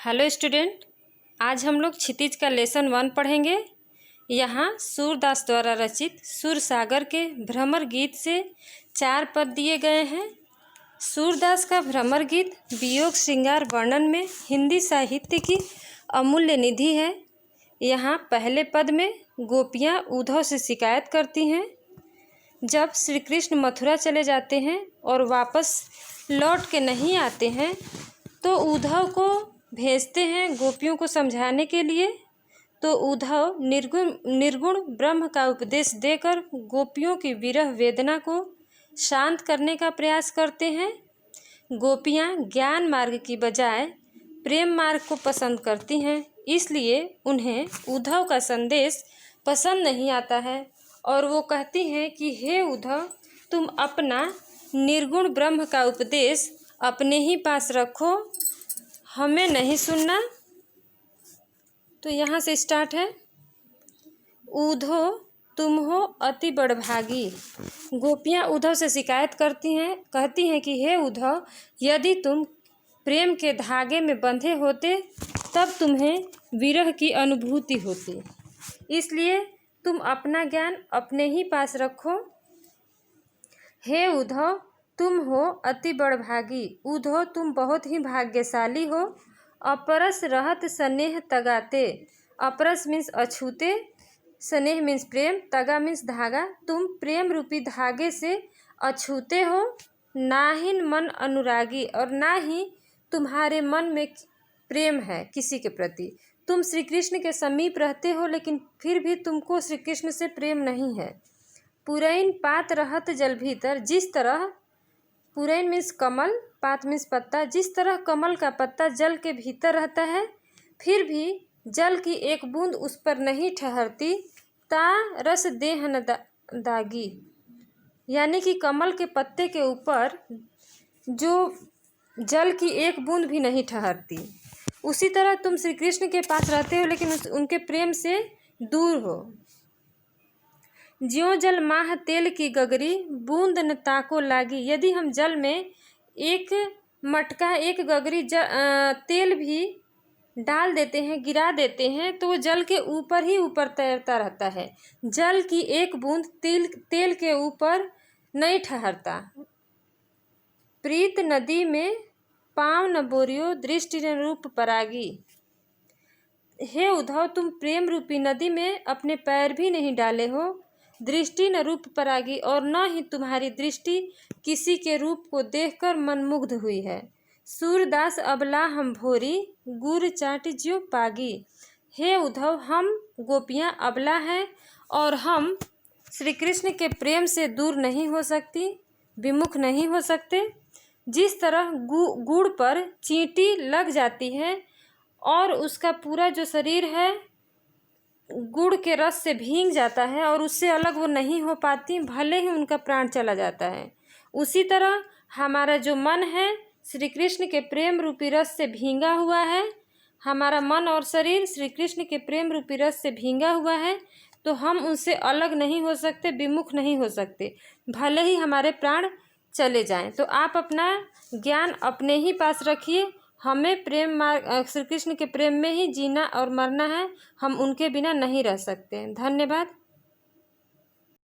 Hello student, आज हम लोग क्षितिज का लेसन 1 पढ़ेंगे। यहाँ सूरदास द्वारा रचित सूरसागर के भ्रमर गीत से 4 पद दिए गए हैं। सूरदास का भ्रमर गीत वियोग श्रृंगार वर्णन में हिंदी साहित्य की अमूल्य निधि है। यहाँ पहले पद में गोपियाँ उद्धव से शिकायत करती हैं। जब श्री कृष्ण मथुरा चले जाते हैं और वापस लौट के नहीं आते हैं तो उद्धव को भेजते हैं गोपियों को समझाने के लिए। तो उद्धव निर्गुण ब्रह्म का उपदेश देकर गोपियों की विरह वेदना को शांत करने का प्रयास करते हैं। गोपियाँ ज्ञान मार्ग की बजाय प्रेम मार्ग को पसंद करती हैं, इसलिए उन्हें उद्धव का संदेश पसंद नहीं आता है और वो कहती हैं कि हे उद्धव, तुम अपना निर्गुण ब्रह्म का उपदेश अपने ही पास रखो, हमें नहीं सुनना। तो यहाँ से स्टार्ट है। उद्धव तुम हो अति बड़भागी। गोपियाँ उद्धव से शिकायत करती हैं, कहती हैं कि हे उद्धव, यदि तुम प्रेम के धागे में बंधे होते तब तुम्हें विरह की अनुभूति होती, इसलिए तुम अपना ज्ञान अपने ही पास रखो। हे उद्धव, तुम हो अति बड़भागी। उद्धव तुम बहुत ही भाग्यशाली हो। अपरस रहत स्नेह तगाते। अपरस मीन्स अछूते, स्नेह मीन्स प्रेम, तगा मीन्स धागा। तुम प्रेम रूपी धागे से अछूते हो। नाहिन मन अनुरागी, और ना ही तुम्हारे मन में प्रेम है किसी के प्रति। तुम श्री कृष्ण के समीप रहते हो लेकिन फिर भी तुमको श्री कृष्ण से प्रेम नहीं है। पुरैन पात रहत जल भीतर। जिस तरह पुरैन मीन्स कमल, पात मीन्स पत्ता, जिस तरह कमल का पत्ता जल के भीतर रहता है फिर भी जल की एक बूंद उस पर नहीं ठहरती, ता रस देह न दागी। यानी कि कमल के पत्ते के ऊपर जो जल की एक बूंद भी नहीं ठहरती, उसी तरह तुम श्री कृष्ण के पास रहते हो लेकिन उनके प्रेम से दूर हो। ज्यों जल माह तेल की गगरी, बूंद न ताको लागी। यदि हम जल में एक मटका, एक गगरी तेल भी डाल देते हैं, गिरा देते हैं, तो वो जल के ऊपर ही ऊपर तैरता रहता है। जल की एक बूंद तेल के ऊपर नहीं ठहरता। प्रीत नदी में पाँव न बोरियो, दृष्टि न रूप परागी। हे उद्धव, तुम प्रेम रूपी नदी में अपने पैर भी नहीं डाले हो। दृष्टि न रूप परागी, और न ही तुम्हारी दृष्टि किसी के रूप को देखकर मनमुग्ध हुई है। सूरदास अबला हम भोरी, गुर चाट ज्यों पागी। हे उद्धव, हम गोपियाँ अबला हैं और हम श्री कृष्ण के प्रेम से दूर नहीं हो सकती, विमुख नहीं हो सकते। जिस तरह गुड़ पर चींटी लग जाती है और उसका पूरा जो शरीर है गुड़ के रस से भीग जाता है और उससे अलग वो नहीं हो पाती, भले ही उनका प्राण चला जाता है, उसी तरह हमारा जो मन है श्री कृष्ण के प्रेम रूपी रस से भींगा हुआ है। हमारा मन और शरीर श्री कृष्ण के प्रेम रूपी रस से भींगा हुआ है, तो हम उनसे अलग नहीं हो सकते, विमुख नहीं हो सकते, भले ही हमारे प्राण चले जाएं। तो आप अपना ज्ञान अपने ही पास रखिए। हमें प्रेम मार्ग श्री कृष्ण के प्रेम में ही जीना और मरना है, हम उनके बिना नहीं रह सकते। धन्यवाद।